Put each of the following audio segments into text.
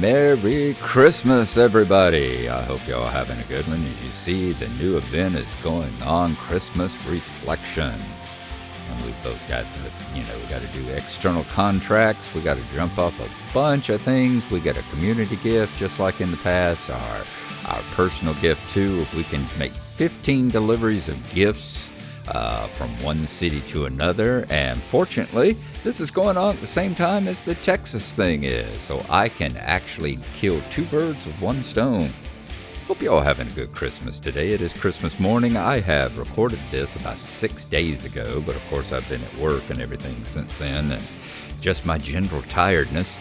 Merry Christmas, everybody. I hope y'all having a good one. As you see, the new event is going on, Christmas Reflections. And we both got, we got to do external contracts. We got to jump off a bunch of things. We got a community gift, just like in the past. Our personal gift, too. If we can make 15 deliveries of gifts from one city to another. And fortunately, this is going on at the same time as the Texas thing is. So I can actually kill two birds with one stone. Hope you all having a good Christmas today. It is Christmas morning. I have recorded this about 6 days ago, but of course I've been at work and everything since then, and just my general tiredness.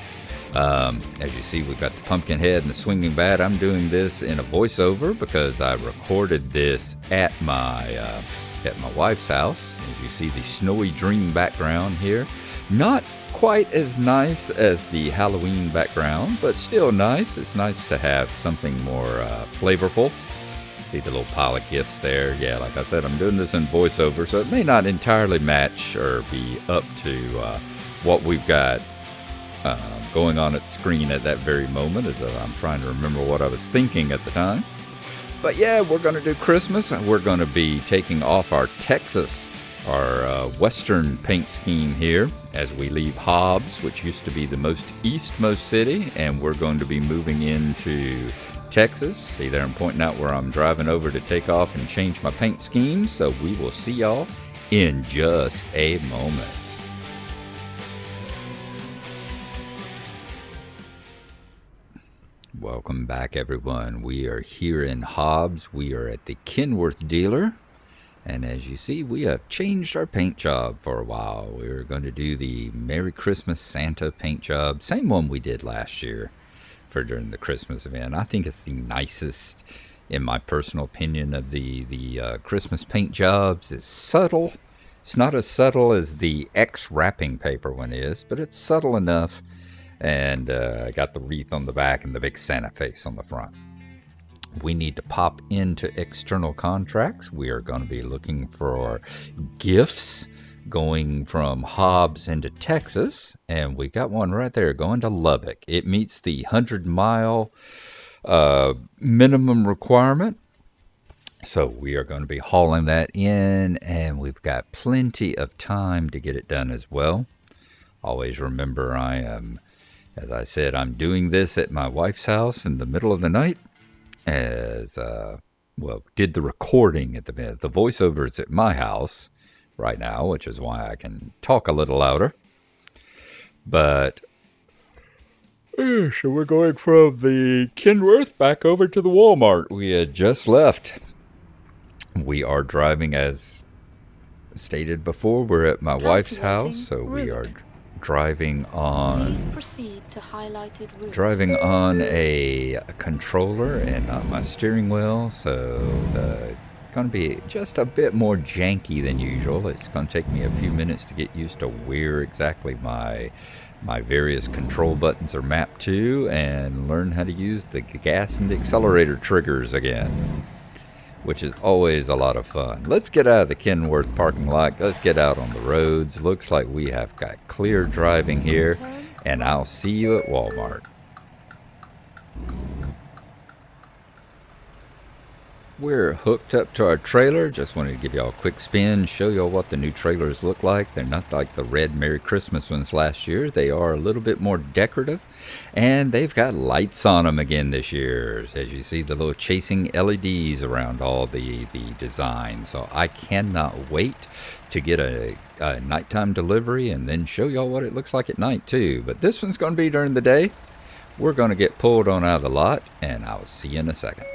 As you see, we've got the pumpkin head and the swinging bat. I'm doing this in a voiceover because I recorded this at my wife's house. As you see, the snowy dream background here. Not quite as nice as the Halloween background, but still nice. It's nice to have something more flavorful. See the little pile of gifts there. Yeah, like I said, I'm doing this in voiceover, so it may not entirely match or be up to what we've got going on at the screen at that very moment, as I'm trying to remember what I was thinking at the time. But yeah, we're going to do Christmas. We're going to be taking off our Texas, our western paint scheme here as we leave Hobbs, which used to be the eastmost city, and we're going to be moving into Texas. See there, I'm pointing out where I'm driving over to take off and change my paint scheme. So we will see y'all in just a moment. Welcome back, everyone. We are here in Hobbs. We are at the Kenworth dealer. And as you see, we have changed our paint job for a while. We're going to do the Merry Christmas Santa paint job. Same one we did last year for during the Christmas event. I think it's the nicest, in my personal opinion, of the Christmas paint jobs. It's subtle. It's not as subtle as the X wrapping paper one is, but it's subtle enough. And I got the wreath on the back and the big Santa face on the front. We need to pop into external contracts. We are going to be looking for gifts going from Hobbs into Texas. And we got one right there going to Lubbock. It meets the 100-mile minimum requirement. So we are going to be hauling that in, and we've got plenty of time to get it done as well. Always remember, as I said, I'm doing this at my wife's house in the middle of the night. Did the recording at the voiceover is at my house right now, which is why I can talk a little louder. But so we're going from the Kenworth back over to the Walmart we had just left. We are driving, as stated before, we're at my wife's house, so we are driving on a controller and not my steering wheel, so it's going to be just a bit more janky than usual. It's going to take me a few minutes to get used to where exactly my various control buttons are mapped to, and learn how to use the gas and the accelerator triggers again, which is always a lot of fun. Let's get out of the Kenworth parking lot. Let's get out on the roads. Looks like we have got clear driving here, and I'll see you at Walmart. We're hooked up to our trailer. Just wanted to give y'all a quick spin, show y'all what the new trailers look like. They're not like the red Merry Christmas ones last year. They are a little bit more decorative, and they've got lights on them again this year. As you see, the little chasing LEDs around all the design. So I cannot wait to get a nighttime delivery and then show y'all what it looks like at night too. But this one's going to be during the day. We're going to get pulled on out of the lot, and I'll see you in a second.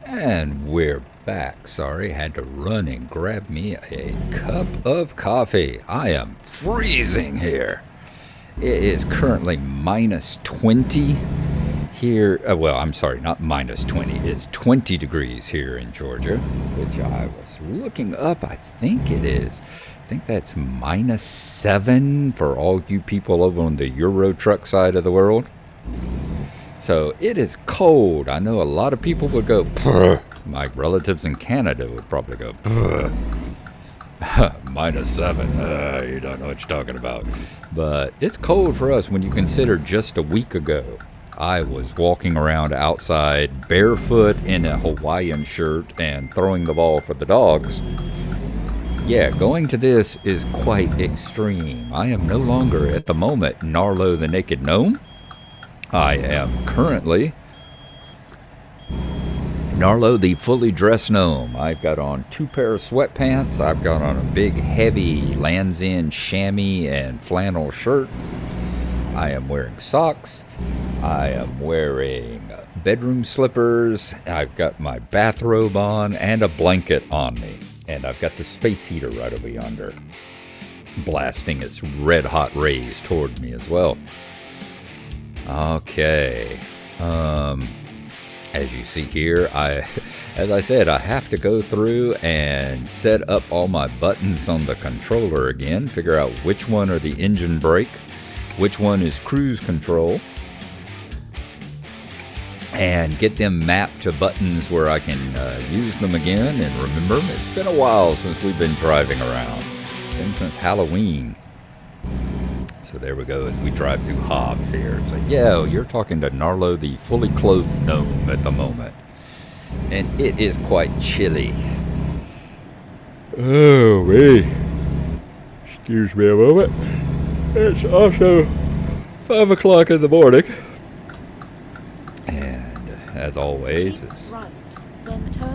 And we're back. Sorry, had to run and grab me a cup of coffee. I am freezing here. It is currently minus 20 here. I'm sorry, not minus 20. It's 20 degrees here in Georgia, which I was looking up. I think it is. I think that's minus 7 for all you people over on the Euro truck side of the world. So it is cold. I know a lot of people would go, "Purr." My relatives in Canada would probably go, "Purr." -7. You don't know what you're talking about. But it's cold for us when you consider just a week ago I was walking around outside barefoot in a Hawaiian shirt and throwing the ball for the dogs. Yeah, going to this is quite extreme. I am no longer at the moment Narlo the Naked Gnome. I am currently Narlo the Fully Dressed Gnome. I've got on 2 pair of sweatpants. I've got on a big heavy Lands' End chamois and flannel shirt. I am wearing socks. I am wearing bedroom slippers. I've got my bathrobe on and a blanket on me. And I've got the space heater right over yonder, blasting its red hot rays toward me as well. Okay. As you see here, as I said, I have to go through and set up all my buttons on the controller again, figure out which one are the engine brake, which one is cruise control, and get them mapped to buttons where I can use them again and remember them. It's been a while since we've been driving around. Been since Halloween. So there we go as we drive through Hobbs here. So yeah, you're talking to Narlo the Fully Clothed Gnome at the moment. And it is quite chilly. Oh, wait. Excuse me a moment. It's also 5 o'clock in the morning. And as always, it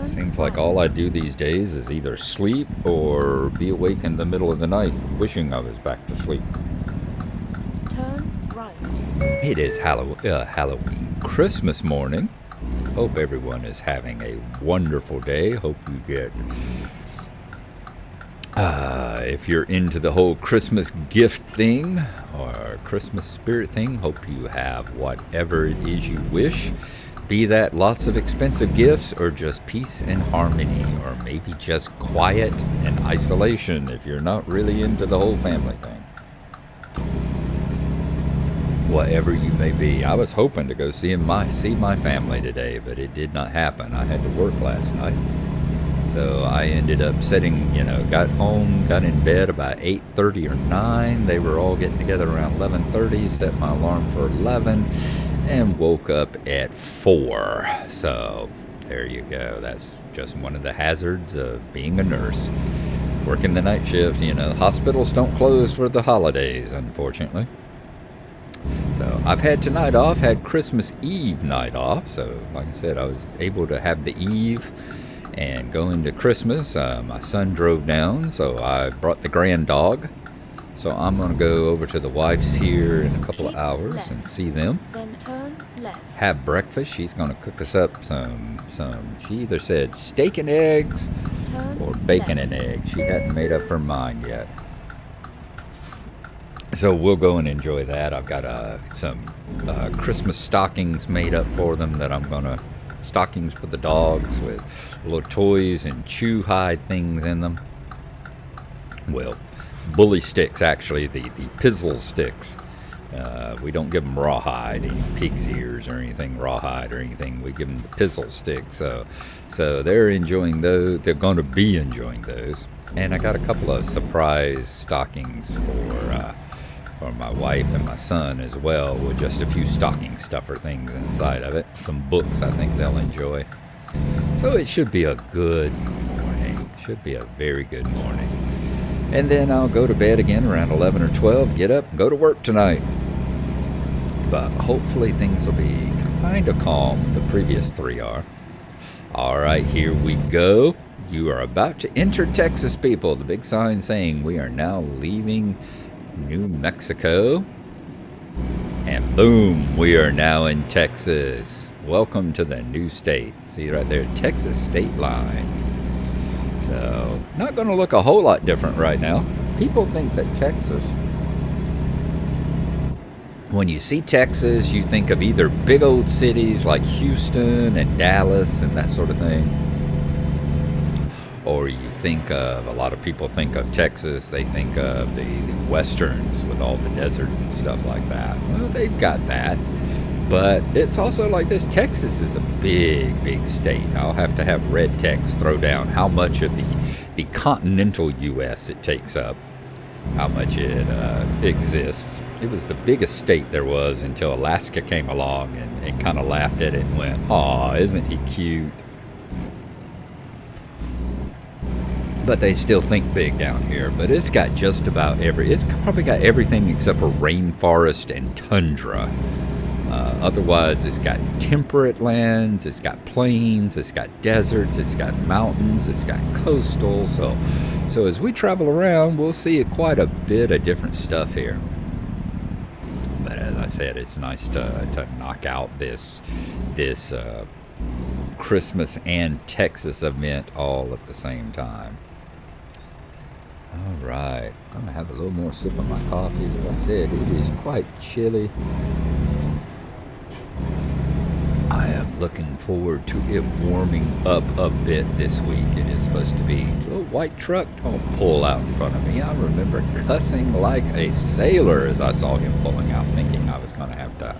seems like all I do these days is either sleep or be awake in the middle of the night wishing I was back to sleep. Turn right. It is Halloween Christmas morning. Hope everyone is having a wonderful day. Hope you get, if you're into the whole Christmas gift thing or Christmas spirit thing, hope you have whatever it is you wish. Be that lots of expensive gifts or just peace and harmony, or maybe just quiet and isolation if you're not really into the whole family thing. Whatever you may be. I was hoping to go see my family today, but it did not happen. I had to work last night. So I ended up got home, got in bed about 8:30 or 9. They were all getting together around 11:30, set my alarm for 11, and woke up at 4. So there you go. That's just one of the hazards of being a nurse. Working the night shift, hospitals don't close for the holidays, unfortunately. So I've had tonight off, had Christmas Eve night off. So like I said, I was able to have the Eve and go into Christmas. My son drove down, so I brought the grand dog. So I'm going to go over to the wife's here in a couple of hours and see them. Then turn left. Have breakfast. She's going to cook us up some. She either said steak and eggs or bacon and eggs. She hadn't made up her mind yet. So we'll go and enjoy that. I've got some Christmas stockings made up for them that I'm going to, stockings for the dogs with little toys and chew hide things in them. Well, bully sticks, actually, the pizzle sticks. We don't give them rawhide, any pig's ears or anything rawhide or anything. We give them the pizzle sticks. So they're enjoying those. They're going to be enjoying those. And I got a couple of surprise stockings for my wife and my son as well, with just a few stocking stuffer things inside of it. Some books I think they'll enjoy. So it should be a good morning. Should be a very good morning. And then I'll go to bed again around 11 or 12, get up, and go to work tonight. But hopefully things will be kind of calm. The previous 3 are. All right, here we go. You are about to enter Texas, people. The big sign saying we are now leaving New Mexico. And boom, we are now in Texas. Welcome to the new state. See right there, Texas state line. So, not going to look a whole lot different right now. People think that Texas, when you see Texas, you think of either big old cities like Houston and Dallas and that sort of thing. Or you think of, a lot of people think of Texas, they think of the westerns with all the desert and stuff like that. Well, they've got that. But it's also like this. Texas is a big state. I'll have to have red text throw down how much of the continental U.S. it takes up, how much it exists. It was the biggest state there was until Alaska came along and kind of laughed at it and went, "Aw, isn't he cute?" But they still think big down here. But it's got just about it's probably got everything except for rainforest and tundra. Otherwise, it's got temperate lands, it's got plains, it's got deserts, it's got mountains, it's got coastal. So as we travel around, we'll see quite a bit of different stuff here. But as I said, it's nice to knock out this Christmas and Texas event all at the same time. All right, I'm gonna have a little more sip of my coffee. As I said, it is quite chilly. I am looking forward to it warming up a bit this week. It is supposed to be. The little white truck don't pull out in front of me. I remember cussing like a sailor as I saw him pulling out, thinking I was going to have to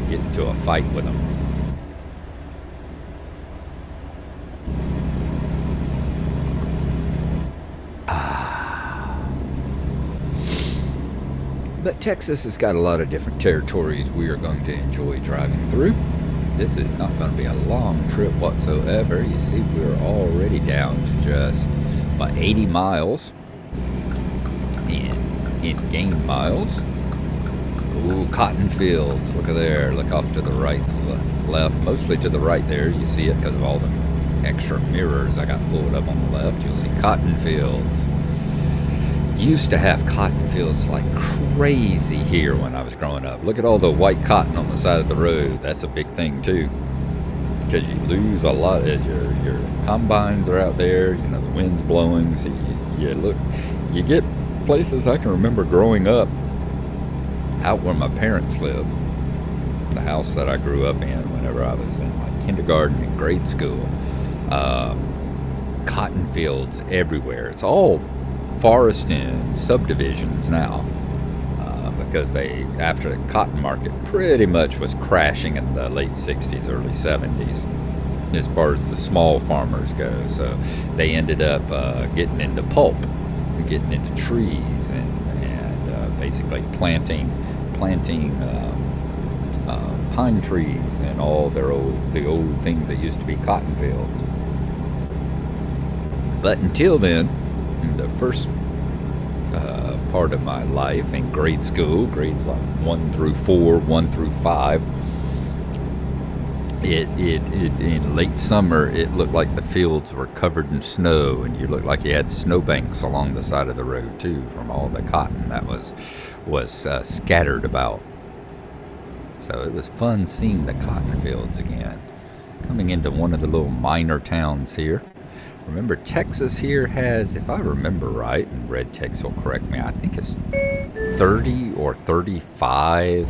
get into a fight with him. But Texas has got a lot of different territories we are going to enjoy driving through. This is not going to be a long trip whatsoever. You see, we're already down to just about 80 miles in gain miles. Ooh, cotton fields. Look at there. Look off to the right and left. Mostly to the right there. You see it because of all the extra mirrors I got pulled up on the left. You'll see cotton fields. Used to have cotton fields like crazy here when I was growing up. Look at all the white cotton on the side of the road. That's a big thing too, because you lose a lot as your combines are out there. You know, the wind's blowing, so you get places. I can remember growing up out where my parents lived, the house that I grew up in whenever I was in like kindergarten and grade school. Cotton fields everywhere. It's all forest and subdivisions now, because after the cotton market pretty much was crashing in the late 60s, early 70s as far as the small farmers go. So they ended up getting into pulp, getting into trees, and basically planting pine trees and all the old things that used to be cotton fields. But until then, the first part of my life in grade school, grades like 1 through 4, 1 through 5, it in late summer it looked like the fields were covered in snow, and you looked like you had snowbanks along the side of the road too from all the cotton that was scattered about. So it was fun seeing the cotton fields again. Coming into one of the little minor towns here. Remember, Texas here has, if I remember right, and Red Text will correct me, I think it's 30 or 35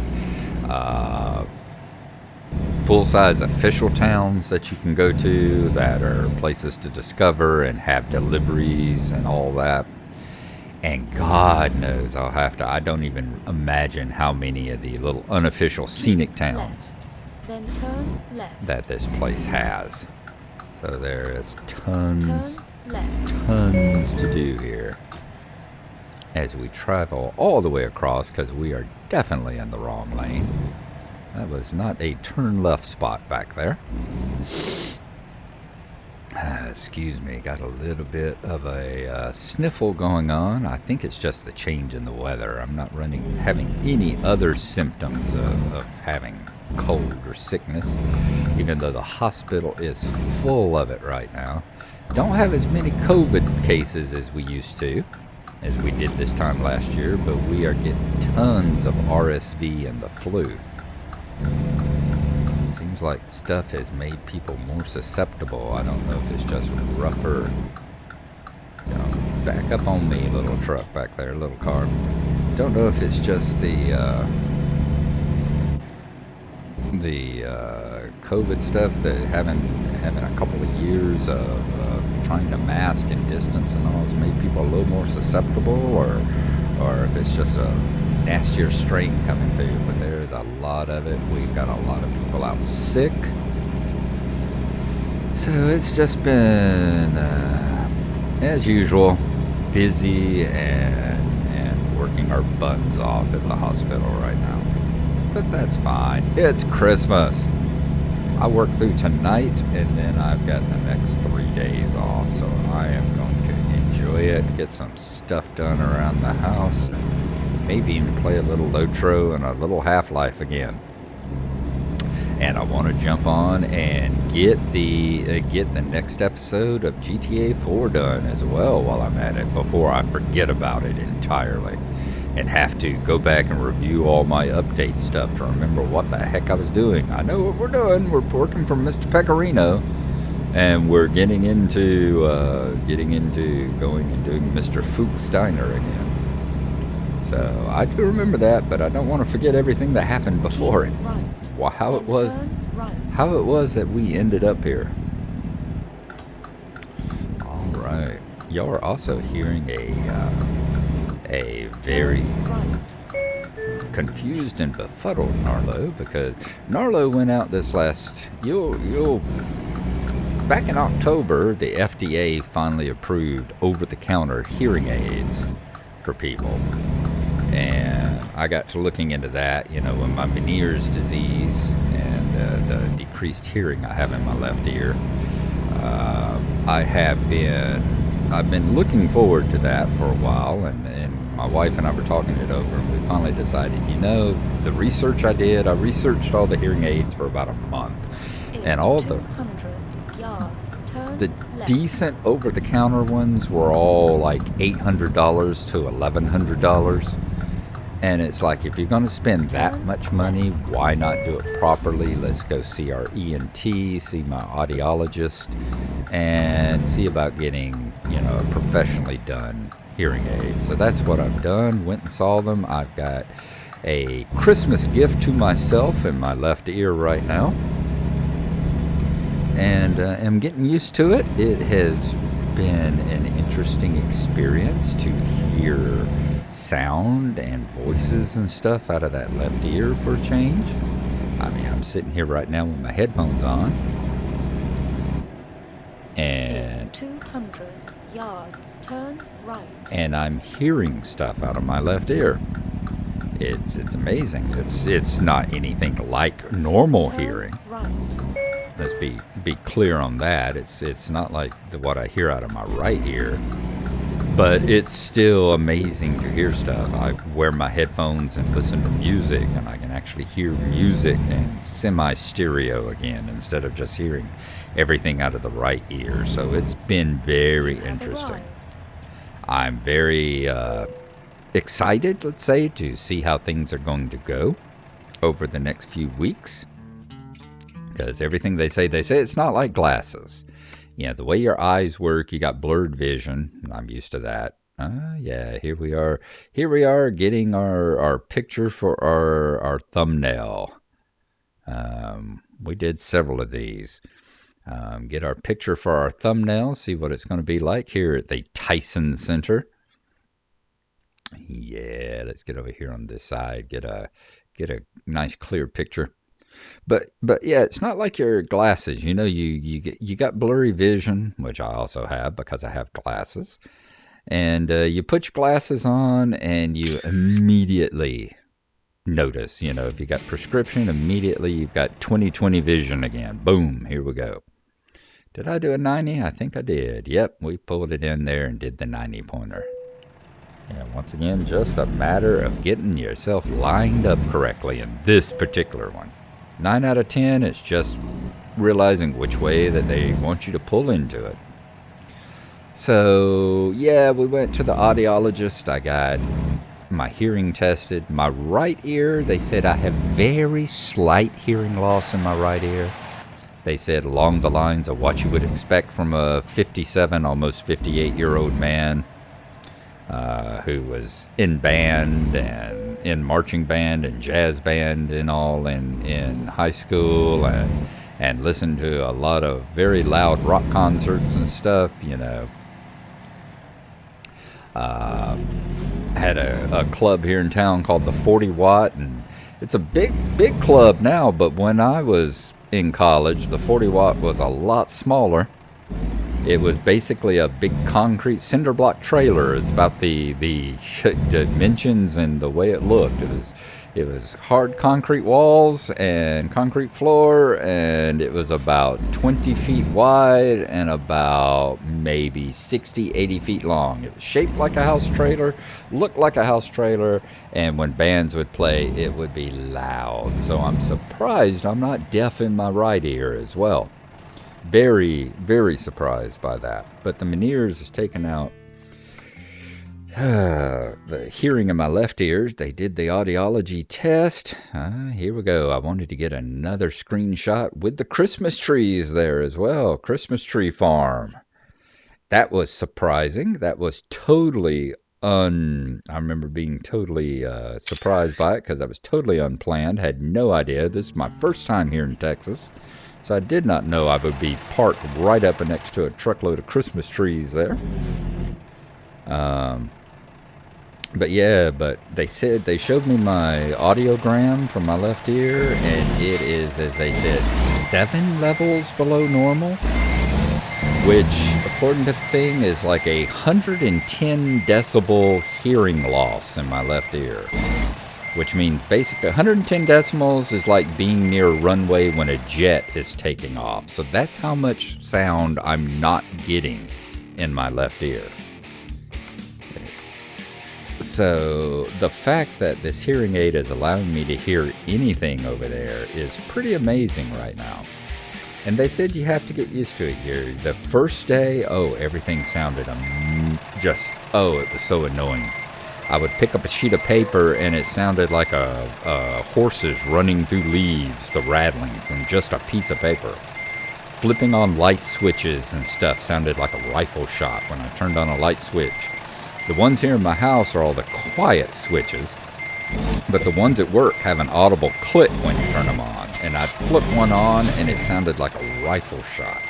full-size official towns that you can go to that are places to discover and have deliveries and all that. And God knows I don't even imagine how many of the little unofficial scenic towns then turn left. That this place has. So there is tons to do here as we travel all the way across, because we are definitely in the wrong lane. That was not a turn left spot back there. Excuse me, got a little bit of a sniffle going on. I think it's just the change in the weather. I'm not having any other symptoms of having cold or sickness, even though the hospital is full of it right now. Don't have as many COVID cases as we used to, as we did this time last year, but we are getting tons of RSV and the flu. Seems like stuff has made people more susceptible. I don't know if it's just rougher. Back up on me, little truck back there, little car. Don't know if it's just the COVID stuff, that having a couple of years of trying to mask and distance and all has made people a little more susceptible, or if it's just a nastier strain coming through. But is a lot of it. We've got a lot of people out sick. So it's just been, as usual, busy and working our buns off at the hospital right now. But that's fine. It's Christmas. I work through tonight, and then I've got the next 3 days off. So I am going to enjoy it, get some stuff done around the house, and maybe even play a little Lotro and a little Half-Life again. And I want to jump on and get the next episode of GTA 4 done as well while I'm at it, before I forget about it entirely and have to go back and review all my update stuff to remember what the heck I was doing. I know what we're doing. We're working for Mr. Pecorino, and we're getting into going and doing Mr. Fuchs Diner again. So I do remember that, but I don't want to forget everything that happened before it. Well, how it was that we ended up here. All right, y'all are also hearing a very confused and befuddled Narlo, because Narlo went out this last. Back in October, the FDA finally approved over-the-counter hearing aids for people. And I got to looking into that, with my Meniere's disease and the decreased hearing I have in my left ear. I've been looking forward to that for a while, and my wife and I were talking it over, and we finally decided, the research I researched all the hearing aids for about a month, and all the decent over-the-counter ones were all like $800 to $1,100. And it's like, if you're going to spend that much money, why not do it properly? Let's go see our ENT, see my audiologist, and see about getting, a professionally done hearing aid. So that's what I've done. Went and saw them. I've got a Christmas gift to myself in my left ear right now, and am getting used to it. It has been an interesting experience to hear sound and voices and stuff out of that left ear for a change. I mean, I'm sitting here right now with my headphones on, and 200 yards, turn right. And I'm hearing stuff out of my left ear. It's amazing. It's not anything like normal hearing. Right. Let's be clear on that. It's not like what I hear out of my right ear. But it's still amazing to hear stuff. I wear my headphones and listen to music, and I can actually hear music and semi-stereo again, instead of just hearing everything out of the right ear. So it's been very interesting. I'm very excited, let's say, to see how things are going to go over the next few weeks. Because everything they say it's not like glasses. The way your eyes work, you got blurred vision. I'm used to that. Yeah, here we are getting our picture for our thumbnail. We did several of these. Get our picture for our thumbnail, see what it's going to be like here at the Tyson Center. Yeah, let's get over here on this side, get a nice clear picture. But yeah, it's not like your glasses. You got blurry vision, which I also have because I have glasses. And you put your glasses on and you immediately notice, if you got prescription, immediately you've got 20/20 vision again. Boom, here we go. Did I do a 90? I think I did. Yep, we pulled it in there and did the 90 pointer. And once again, just a matter of getting yourself lined up correctly in this particular one. 9 out of 10 is just realizing which way that they want you to pull into it. So, yeah, we went to the audiologist. I got my hearing tested. My right ear, they said I have very slight hearing loss in my right ear. They said along the lines of what you would expect from a 57, almost 58-year-old man who was in band and in marching band and jazz band and all in high school, and listened to a lot of very loud rock concerts and stuff, Had a club here in town called the 40 Watt, and it's a big club now, but when I was in college, the 40 Watt was a lot smaller. It was basically a big concrete cinder block trailer. It's about the dimensions and the way it looked. It was hard concrete walls and concrete floor, and it was about 20 feet wide and about maybe 60, 80 feet long. It was shaped like a house trailer, looked like a house trailer, and when bands would play, it would be loud. So I'm surprised I'm not deaf in my right ear as well. Very, very surprised by that. But the Meniere's is taken out the hearing in my left ear. They did the audiology test. Here we go. I wanted to get another screenshot with the Christmas trees there as well. Christmas tree farm. That was surprising. That was totally I remember being totally surprised by it because I was totally unplanned. Had no idea. This is my first time here in Texas. So I did not know I would be parked right up next to a truckload of Christmas trees there. But they showed me my audiogram from my left ear, and it is, as they said, 7 levels below normal, which, according to the thing, is like 110 decibel hearing loss in my left ear. Which means basically 110 decibels is like being near a runway when a jet is taking off. So that's how much sound I'm not getting in my left ear. So the fact that this hearing aid is allowing me to hear anything over there is pretty amazing right now. And they said you have to get used to it here. The first day, everything sounded it was so annoying. I would pick up a sheet of paper and it sounded like a horses running through leaves, the rattling from just a piece of paper. Flipping on light switches and stuff sounded like a rifle shot when I turned on a light switch. The ones here in my house are all the quiet switches, but the ones at work have an audible click when you turn them on. And I'd flip one on and it sounded like a rifle shot.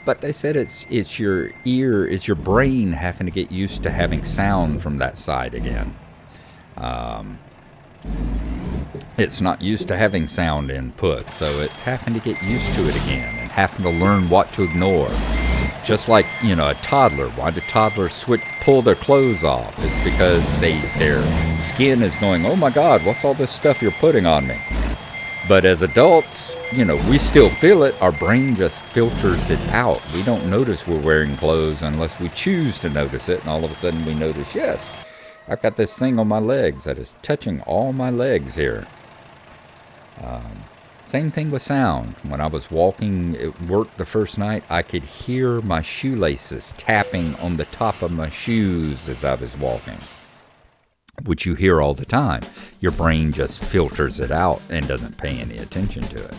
But they said it's your ear, it's your brain having to get used to having sound from that side again. It's not used to having sound input, so it's having to get used to it again and having to learn what to ignore. Just like, a toddler. Why do toddlers pull their clothes off? It's because their skin is going, oh my God, what's all this stuff you're putting on me? But as adults, we still feel it. Our brain just filters it out. We don't notice we're wearing clothes unless we choose to notice it. And all of a sudden we notice, yes, I've got this thing on my legs that is touching all my legs here. Same thing with sound. When I was walking at work the first night, I could hear my shoelaces tapping on the top of my shoes as I was walking, which you hear all the time. Your brain just filters it out and doesn't pay any attention to it.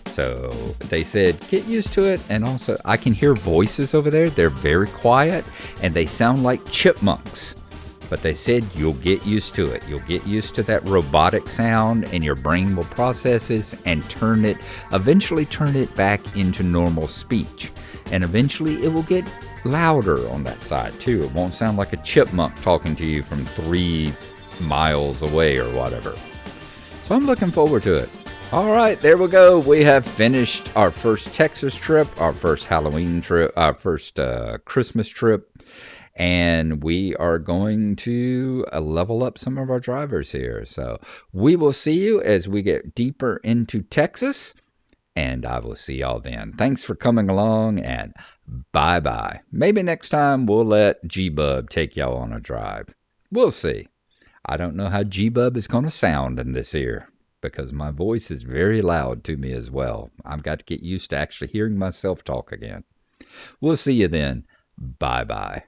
So they said, get used to it. And also, I can hear voices over there. They're very quiet, and they sound like chipmunks. But they said, you'll get used to it. You'll get used to that robotic sound, and your brain will process it and eventually turn it back into normal speech. And eventually, it will get louder on that side too. It won't sound like a chipmunk talking to you from 3 miles away or whatever. So I'm looking forward to it. All right, there we go. We have finished our first Texas trip, our first Halloween trip, our first Christmas trip, and we are going to level up some of our drivers here. So we will see you as we get deeper into Texas, and I will see y'all then. Thanks for coming along, and bye-bye. Maybe next time we'll let G-Bub take y'all on a drive. We'll see. I don't know how G-Bub is going to sound in this ear, because my voice is very loud to me as well. I've got to get used to actually hearing myself talk again. We'll see you then. Bye-bye.